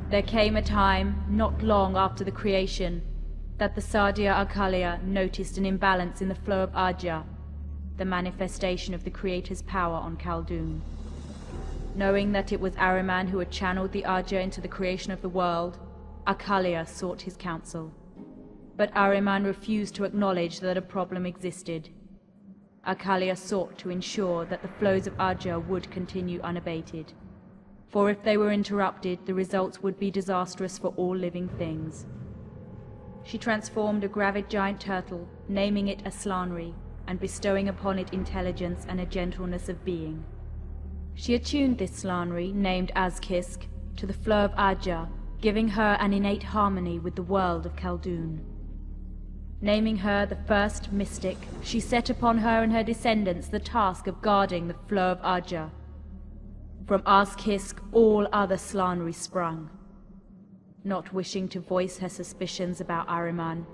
There came a time, not long after the creation, that the Sadia Arcalia noticed an imbalance in the flow of Arja, the manifestation of the Creator's power on Khaldun. Knowing that it was Ahriman who had channeled the Arja into the creation of the world, Arcalia sought his counsel. But Ahriman refused to acknowledge that a problem existed. Arcalia sought to ensure that the flows of Arja would continue unabated. For if they were interrupted, the results would be disastrous for all living things. She transformed a gravid giant turtle, naming it a Slaanri, and bestowing upon it intelligence and a gentleness of being. She attuned this Slaanri, named Azkisk, to the flow of Arja, giving her an innate harmony with the world of Khaldun. Naming her the first mystic, she set upon her and her descendants the task of guarding the flow of Arja. From Azkisk, all other Slaanri sprung. Not wishing to voice her suspicions about Ahriman,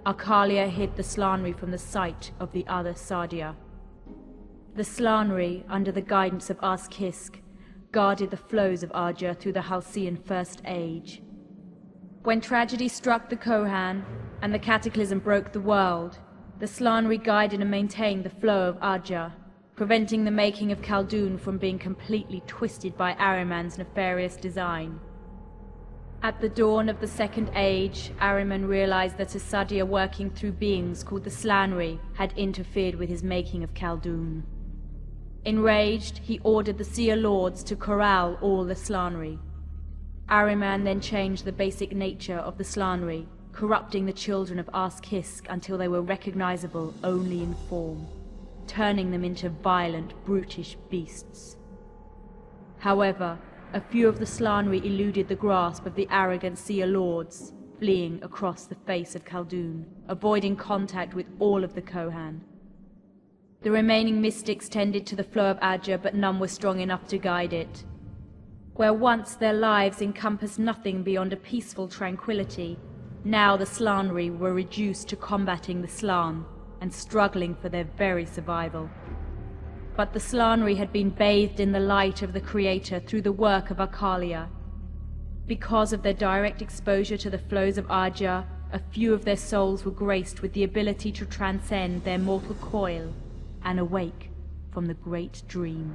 Arcalia hid the Slaanri from the sight of the other Sadia. The Slaanri, under the guidance of Azkisk, guarded the flows of Arja through the Halcyon First Age. When tragedy struck the Kohan, and the cataclysm broke the world, the Slaanri guided and maintained the flow of Arja, preventing the making of Khaldun from being completely twisted by Ahriman's nefarious design. At the dawn of the Second Age, Ahriman realized that a Sadia working through beings called the Slaanri had interfered with his making of Khaldun. Enraged, he ordered the Seer Lords to corral all the Slaanri. Ahriman then changed the basic nature of the Slaanri, corrupting the children of Azkisk until they were recognizable only in form, turning them into violent, brutish beasts. However, a few of the Slaanri eluded the grasp of the arrogant Seer Lords, fleeing across the face of Khaldun, avoiding contact with all of the Kohan. The remaining mystics tended to the flow of Arja, but none were strong enough to guide it. Where once their lives encompassed nothing beyond a peaceful tranquility, now the Slaanri were reduced to combating the Slaan and struggling for their very survival. But the Slaanri had been bathed in the light of the Creator through the work of Arcalia. Because of their direct exposure to the flows of Arja, a few of their souls were graced with the ability to transcend their mortal coil and awake from the great dream.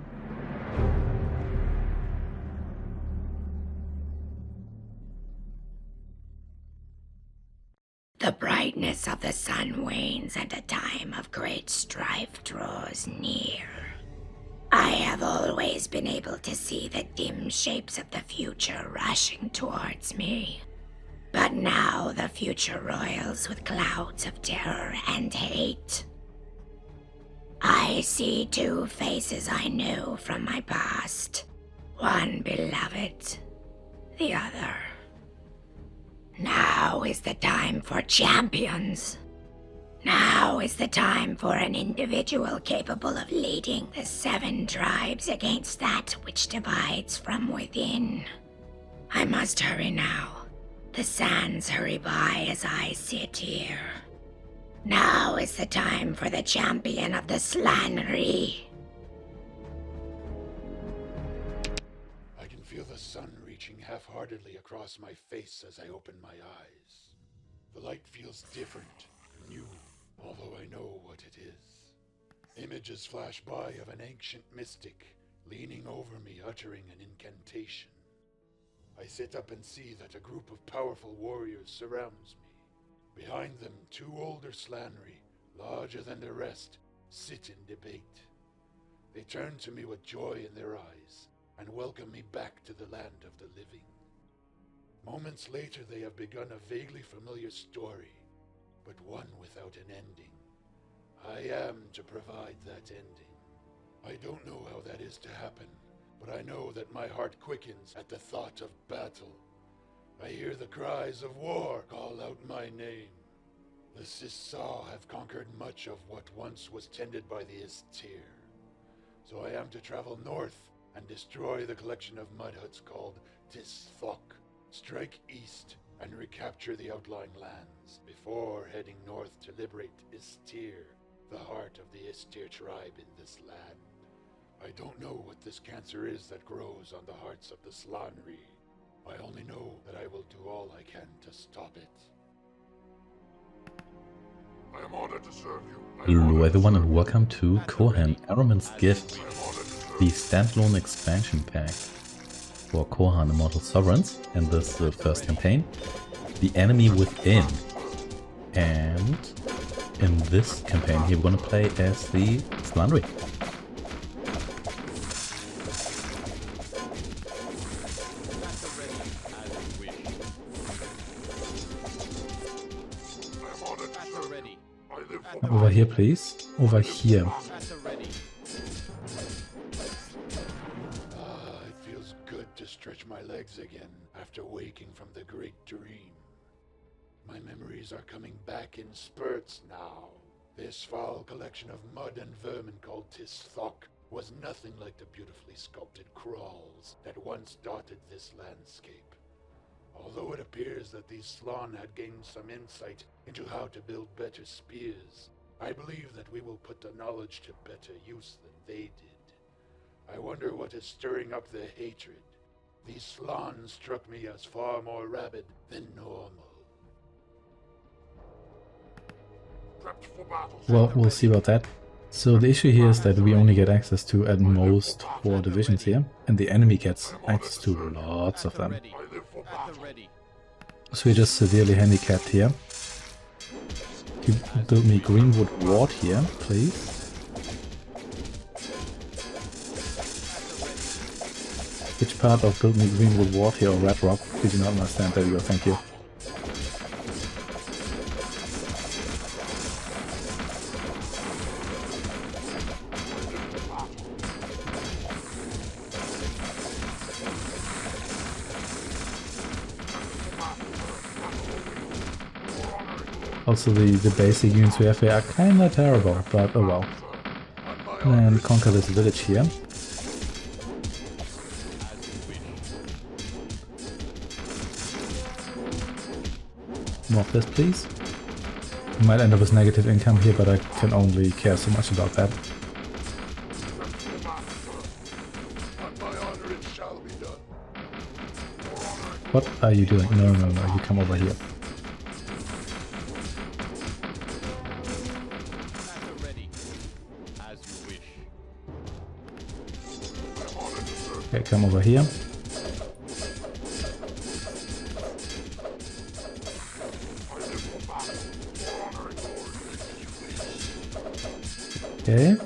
The brightness of the sun wanes and a time of great strife draws near. I have always been able to see the dim shapes of the future rushing towards me. But now the future roils with clouds of terror and hate. I see two faces I knew from my past. One beloved, the other. Now is the time for champions. Now is the time for an individual capable of leading the 7 tribes against that which divides from within. I must hurry now. The sands hurry by as I sit here. Now is the time for the champion of the Slaanri. I can feel the sun reaching half-heartedly across my face as I open my eyes. The light feels different, new, although I know what it is. Images flash by of an ancient mystic leaning over me, uttering an incantation. I sit up and see that a group of powerful warriors surrounds me. Behind them, 2 older Slaanri, larger than the rest, sit in debate. They turn to me with joy in their eyes and welcome me back to the land of the living. Moments later, they have begun a vaguely familiar story, but one without an ending. I am to provide that ending. I don't know how that is to happen, but I know that my heart quickens at the thought of battle. I hear the cries of war call out my name. The Sissa have conquered much of what once was tended by the Istir. So I am to travel north and destroy the collection of mud huts called Tisthok, strike east and recapture the outlying lands before heading north to liberate Istir, the heart of the Istir tribe in this land. I don't know what this cancer is that grows on the hearts of the Slaanri, I only know that I will do all I can to stop it. I am honored to serve you. Hello everyone and welcome to Kohan, Ahriman's Gift, the standalone expansion pack for Kohan Immortal Sovereigns in this first campaign, The Enemy Within. And in this campaign here we're going to play as the Slaanri. Over here, please. Over here. It feels good to stretch my legs again after waking from the great dream. My memories are coming back in spurts now. This foul collection of mud and vermin called Tisthok was nothing like the beautifully sculpted crawls that once dotted this landscape. Although it appears that these Slaan had gained some insight into how to build better spears, I believe that we will put the knowledge to better use than they did. I wonder what is stirring up their hatred. These Slaan struck me as far more rabid than normal. Well, we'll see about that. So the issue here is that we only get access to at most 4 divisions here, and the enemy gets access to lots of them. So we're just severely handicapped here. You build me Greenwood Ward here, please. Which part of build me Greenwood Ward here or Red Rock? Did you not understand? There you go, thank you. Also the basic units we have here are kinda terrible, but oh well. And conquer this village here. More of this, please. Might end up with negative income here, but I can only care so much about that. What are you doing? No, no, no, you come over here. Okay, come over here. Okay.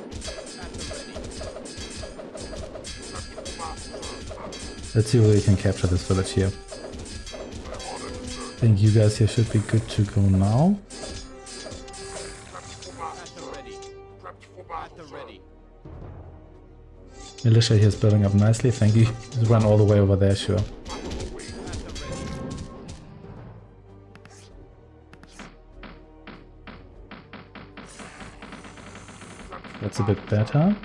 Let's see whether we can capture this village here. I think you guys here should be good to go now. Militia here is building up nicely, thank you. Just run all the way over there, sure. That's a bit better.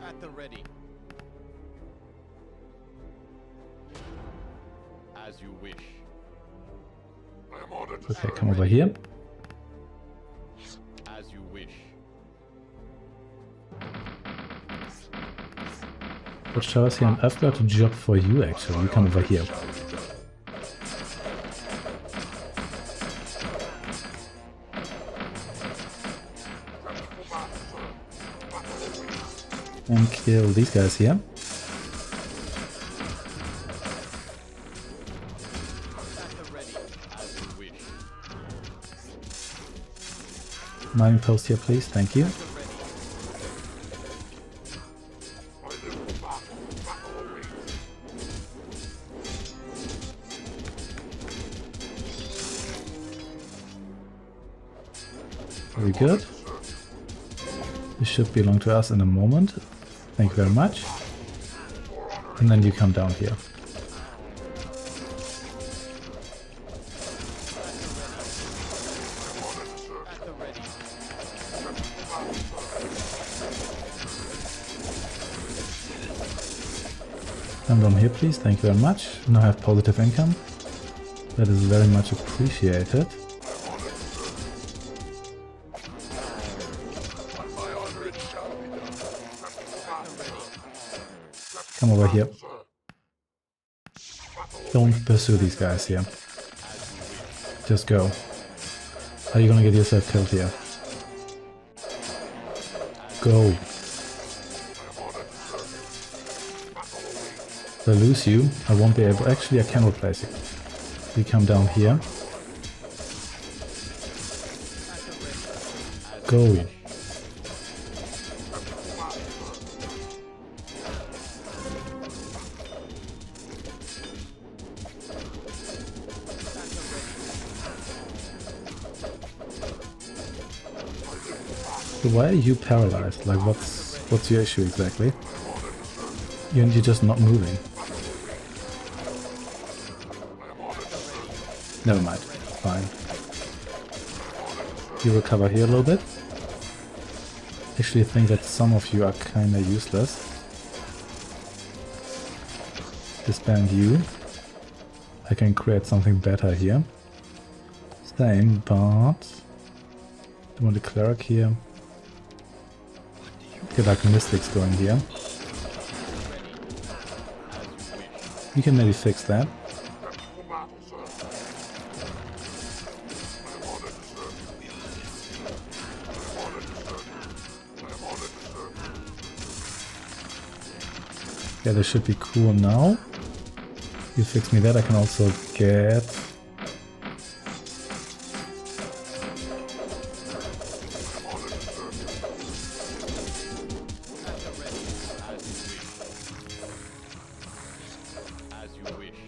At the ready. As you wish. Okay, come over here. As you wish. Watch towers here, and I've got a job for you actually. You come over here. And kill these guys here. Mining post here, please. Thank you. Very good. This should belong to us in a moment. Thank you very much. And then you come down here. Come down here, please. Thank you very much. Now I have positive income. That is very much appreciated. Come over here. Don't pursue these guys here. Just go. Are you gonna get yourself killed here? Go. If I lose you, I won't be able... Actually, I can replace you. You come down here. Go. So why are you paralyzed? Like, what's your issue exactly? You're just not moving. Never mind. Fine. You recover here a little bit. Actually, I think that some of you are kinda useless. Disband you. I can create something better here. Same, but... I want a cleric here. Get like mystics going here. You can maybe fix that. Yeah, this should be cool now. You fix me that, I can also get...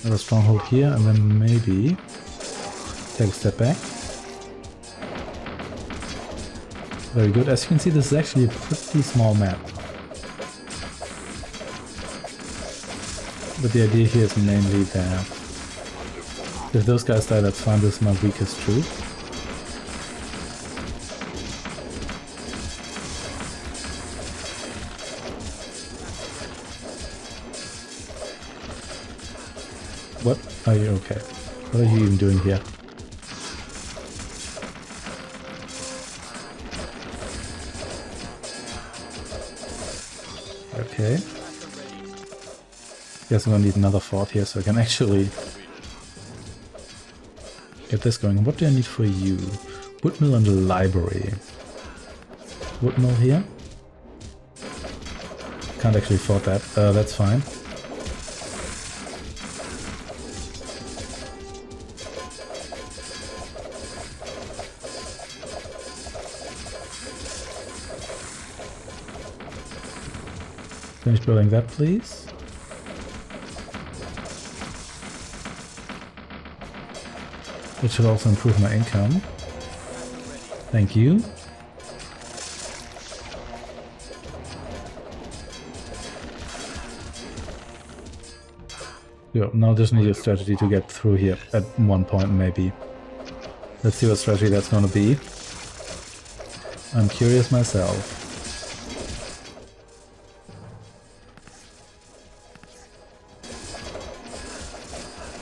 a stronghold here, and then maybe take a step back. Very good. As you can see, this is actually a pretty small map. But the idea here is mainly that if those guys die, that's fine. This is my weakest troop. What are you okay? What are you even doing here? Okay. Guess I'm gonna need another fort here so I can actually get this going. What do I need for you? Woodmill and the library. Woodmill here? Can't actually afford that. That's fine. Finish building that, please. It should also improve my income. Thank you. Yeah, now just need a strategy to get through here at one point, maybe. Let's see what strategy that's gonna be. I'm curious myself.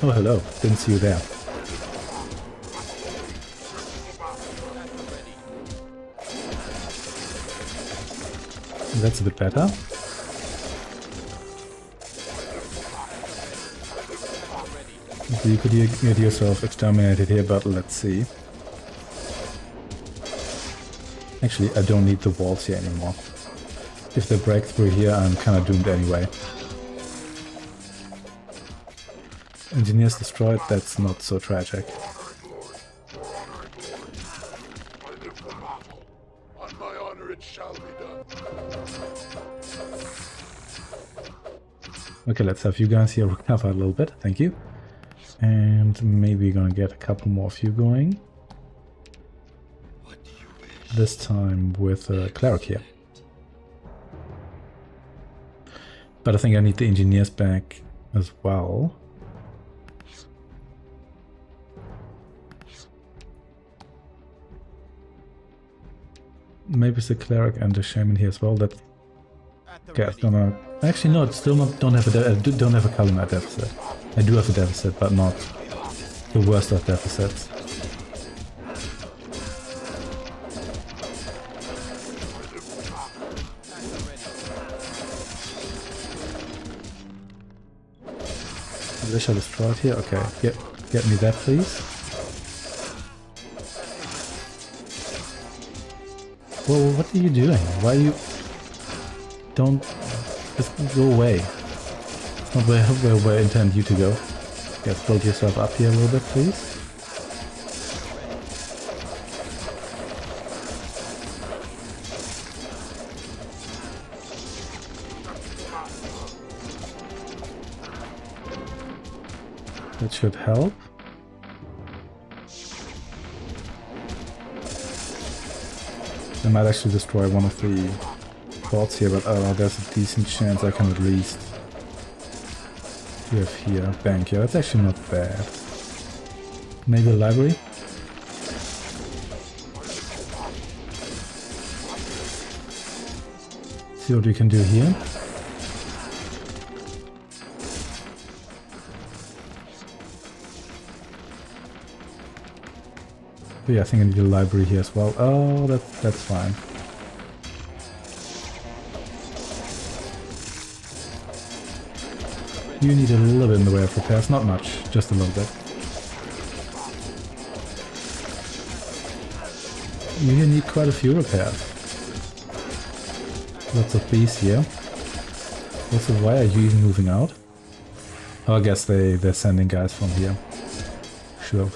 Oh, hello. Didn't see you there. That's a bit better. So you could get yourself exterminated here, but let's see. Actually, I don't need the walls here anymore. If they break through here, I'm kinda doomed anyway. Engineers destroyed, that's not so tragic. On my honor, it shall be done. Okay, let's have you guys here recover a little bit, thank you. And maybe we're gonna get a couple more of you going. This time with a cleric here. But I think I need the engineers back as well. Maybe it's the cleric and the shaman here as well. That okay, it's gonna actually no, it's still not. Don't have a Kalima deficit. I do have a deficit, but not the worst of deficits. Militia destroyed here. Okay, get me that, please. Whoa, what are you doing? Why you... Don't... Just go away. It's not where I intend you to go. Yes, build yourself up here a little bit, please. That should help. I might actually destroy one of the bots here, but there's a decent chance I can at least have here. Bank, yeah, that's actually not bad. Maybe a library? See what we can do here. Yeah, I think I need a library here as well. Oh, that's fine. You need a little bit in the way of repairs, not much, just a little bit. You need quite a few repairs. Lots of bees here. Also, why are you even moving out? Oh, I guess they're sending guys from here. Sure.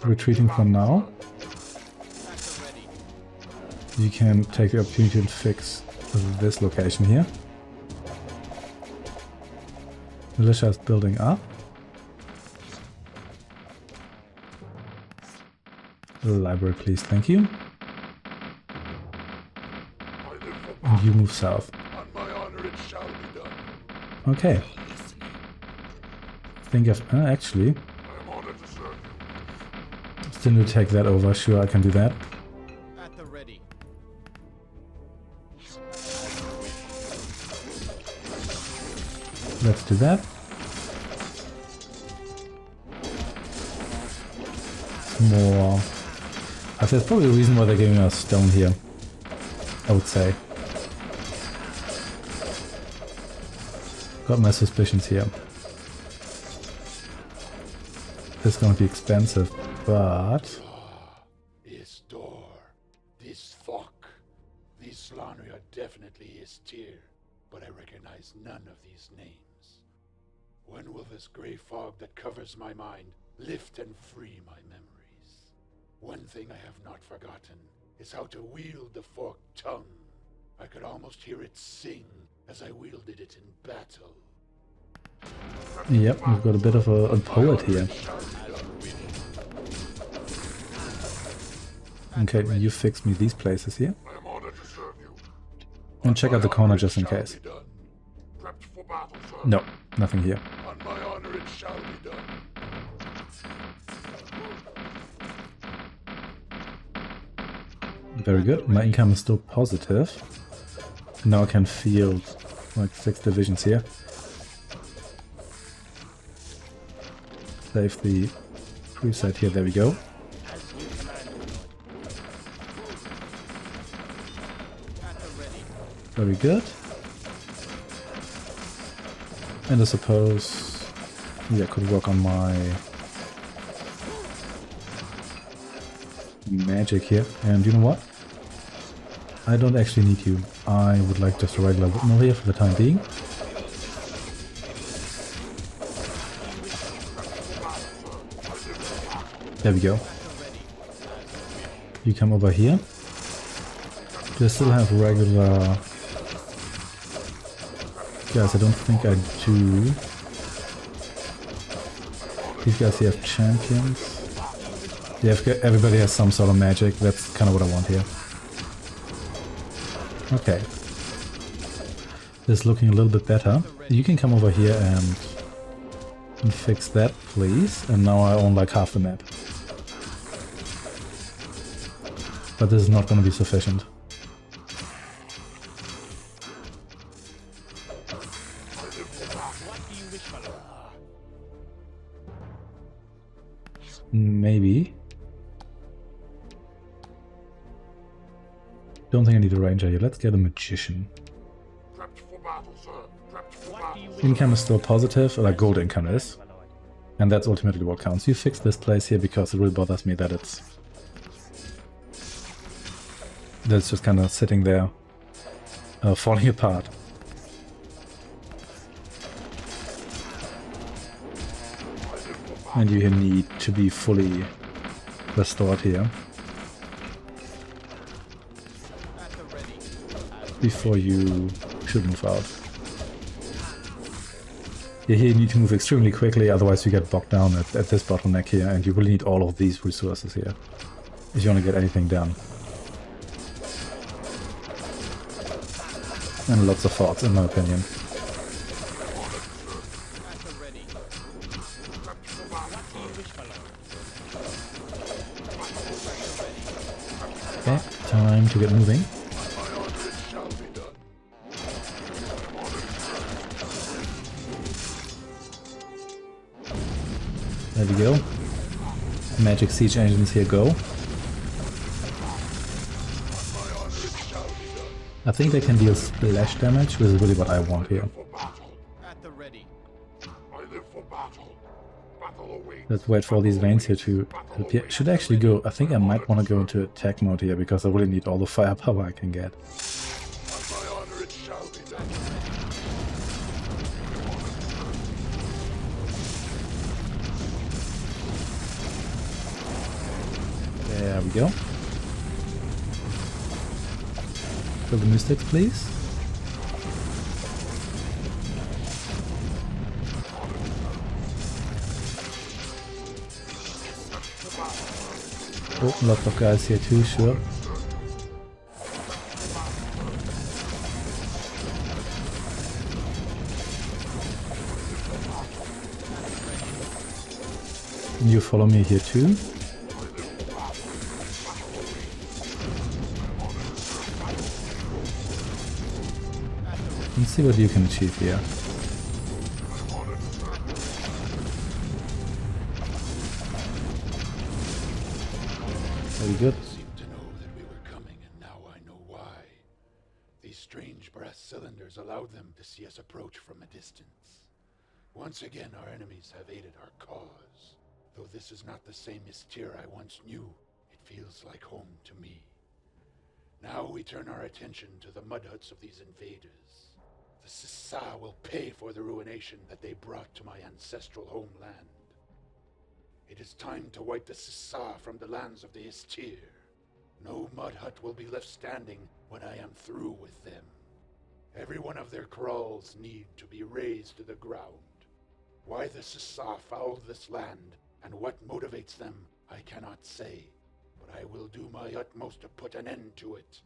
Retreating for now. You can take the opportunity to fix this location here. Militia is building up. Library, please, thank you. And you move south. Okay. Think of actually. Still need to take that over. Sure, I can do that. At the ready. Let's do that. More. I think that's probably the reason why they're giving us stone here. I would say. Got my suspicions here. This is gonna be expensive, but This door, this fuck. These Slaanri are definitely his tier, but I recognize none of these names. When will this grey fog that covers my mind lift and free my memories? One thing I have not forgotten is how to wield the forked tongue. I could almost hear it sing as I wielded it in battle. yep, we've got a bit of a poet here. Okay, you fix me these places here. And check out the corner just in case. No, nothing here. On my honor it shall be done. Very good. My income is still positive. Now I can field like 6 divisions here. Save the preset here. There we go. Very good. And I suppose, yeah, I could work on my magic here. And you know what? I don't actually need you. I would like just a regular windmill here for the time being. There we go. You come over here. Do I still have regular... Guys, I don't think I do. These guys here have champions. Yeah, everybody has some sort of magic. That's kind of what I want here. Okay. This is looking a little bit better. You can come over here and fix that, please. And now I own like half the map. But this is not going to be sufficient. Maybe. Don't think I need a ranger here. Let's get a magician. Income is still positive, like gold income is. And that's ultimately what counts. You fix this place here because it really bothers me that it's just kind of sitting there, falling apart. And you need to be fully restored here before you should move out. Yeah, here you need to move extremely quickly, otherwise you get bogged down at this bottleneck here, and you really need all of these resources here if you want to get anything done. And lots of thoughts, in my opinion. Okay, time to get moving. There we go. Magic siege engines here go. I think they can deal splash damage, which is really what I want here. At the ready. Let's wait for all these veins here to appear. Should actually go. I think I might want to go into attack mode here because I really need all the firepower I can get. There we go. For the mystics, please. Oh, lots of guys here too, sure. Can you follow me here too? Let's see what you can achieve here. Very good. I seemed to know that we were coming, and now I know why. These strange brass cylinders allowed them to see us approach from a distance. Once again, our enemies have aided our cause. Though this is not the same Mystere I once knew, it feels like home to me. Now we turn our attention to the mud huts of these invaders. The Sissa will pay for the ruination that they brought to my ancestral homeland. It is time to wipe the Sissa from the lands of the Mystere. No mud hut will be left standing when I am through with them. Every one of their kraals need to be razed to the ground. Why the Sissa fouled this land and what motivates them, I cannot say, but I will do my utmost to put an end to it.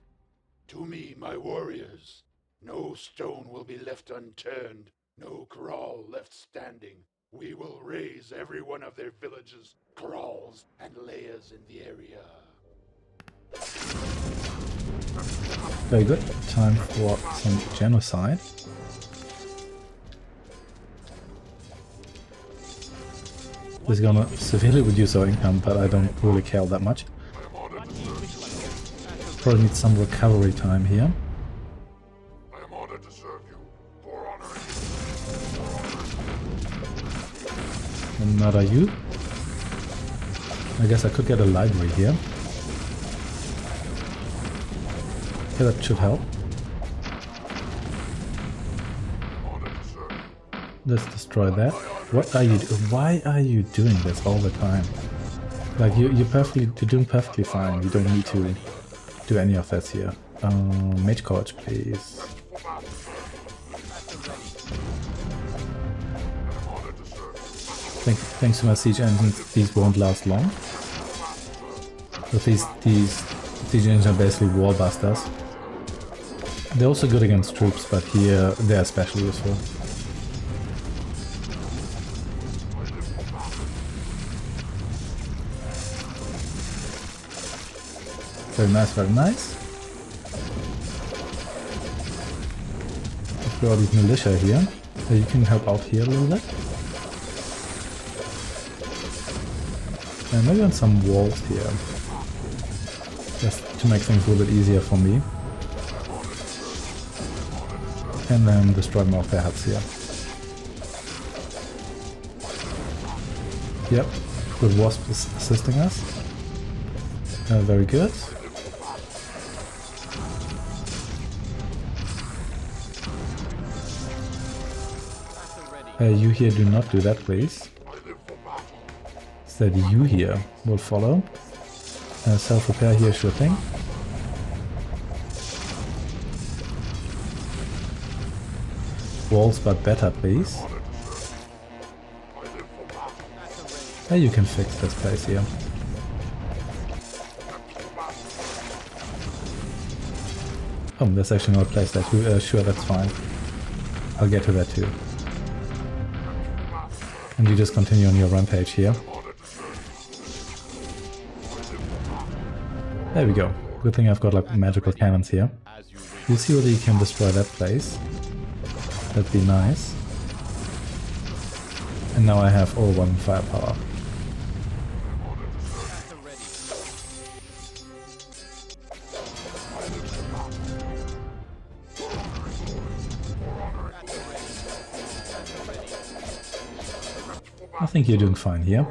To me, my warriors, no stone will be left unturned, no kraal left standing. We will raze every one of their villages, kraals, and lairs in the area. Very good. Time for some genocide. This is gonna severely reduce our income, but I don't really care that much. Probably need some recovery time here. I am honored to serve you. For honor. And not are you? I guess I could get a library here. Okay, that should help. Let's destroy that. What are you? Why are you doing this all the time? Like you're doing perfectly fine. You don't need to do any of that here. Mage Coach, please. Thanks to my siege engines, these won't last long. But these siege engines are basically wall busters. They're also good against troops, but here they're especially useful. Very nice, very nice. Let's throw these militia here. So you can help out here a little bit. And maybe on some walls here. Just to make things a little bit easier for me. And then destroy more of their huts here. Yep, good wasp is assisting us. Very good. You here, do not do that, please. Instead, you here will follow. Self-repair here, sure thing. Walls, but better, please. You can fix this place here. Oh, there's actually no place there too. Sure, that's fine. I'll get to that too. And you just continue on your rampage here. There we go. Good thing I've got like magical cannons here. You see whether you can destroy that place. That'd be nice. And now I have all one firepower. I think you're doing fine here.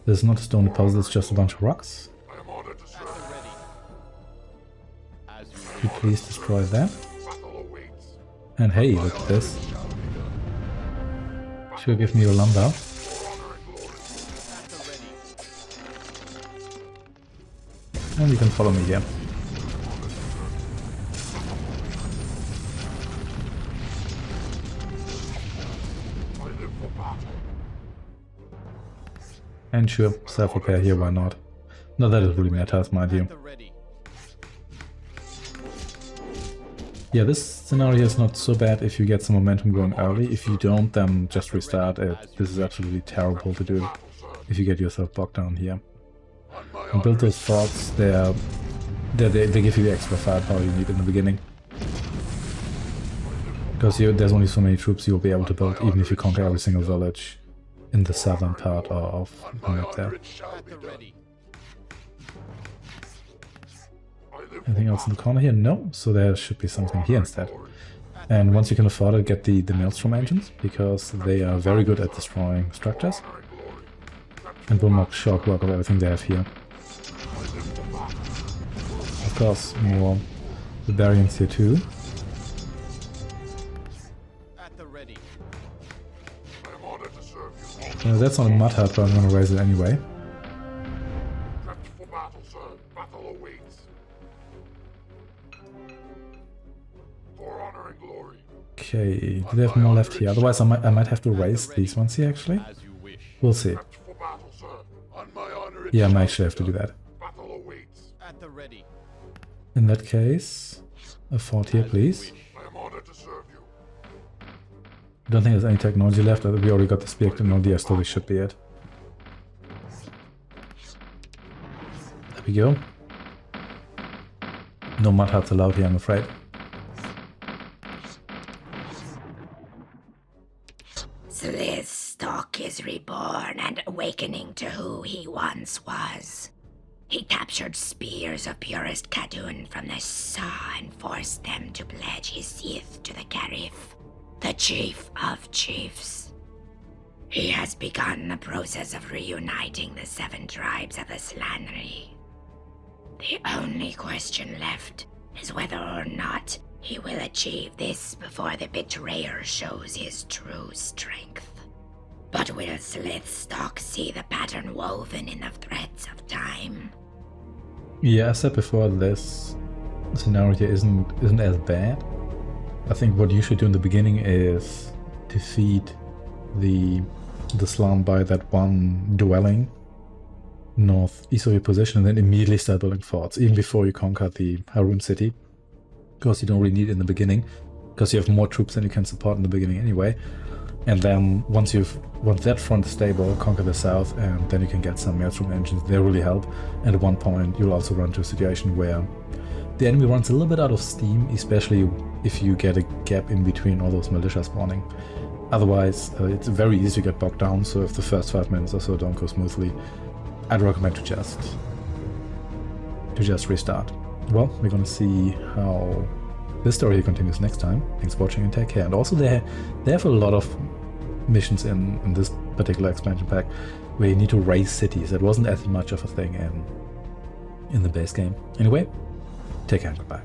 There's not a stone deposit, it's just a bunch of rocks. Could you please destroy that? And hey, look at this. Sure, give me your lumber. And you can follow me here. And sure, self-repair here, why not? No, that is really matters, mind you. Yeah, this scenario is not so bad if you get some momentum going early. If you don't, then just restart it. This is absolutely terrible to do if you get yourself bogged down here. And build those forts, they give you the extra firepower you need in the beginning. Because there's only so many troops you'll be able to build, even if you conquer every single village in the southern part of the map there. Anything else in the corner here? No, so there should be something here instead. And once you can afford it, get the maelstrom engines, because they are very good at destroying structures. And will knock short work of everything they have here. Of course, more barbarians here too. That's not a mud hut, but I'm gonna raise it anyway. Okay, do they have more left here? Otherwise I might have to raise these ones here actually. We'll see. Yeah, I might actually have to do that. In that case, a fort here please. I don't think there's any technology left. We already got the spear technology, so this should be it. There we go. No mud huts allowed here, I'm afraid. Slith's stock is reborn and awakening to who he once was. He captured spears of purest Khadun from the Saw and forced them to pledge his Sith to the Karif, the chief of chiefs. He has begun the process of reuniting the 7 tribes of the Slaanri. The only question left is whether or not he will achieve this before the betrayer shows his true strength. But will Slith's stock see the pattern woven in the threads of time? Yeah, I said before, this scenario here isn't as bad. I think what you should do in the beginning is defeat the Slaan by that one dwelling northeast of your position, and then immediately start building forts, even before you conquer the Harun city. Because you don't really need it in the beginning, because you have more troops than you can support in the beginning anyway. And then once that front is stable, conquer the south, and then you can get some maelstrom engines. They really help. And at one point you'll also run into a situation where the enemy runs a little bit out of steam, especially if you get a gap in between all those militia spawning. Otherwise, it's very easy to get bogged down, so if the first 5 minutes or so don't go smoothly, I'd recommend to just restart. Well, we're gonna see how this story continues next time. Thanks for watching and take care. And also they have a lot of missions in this particular expansion pack where you need to raise cities. That wasn't as much of a thing in the base game. Anyway, take care and goodbye.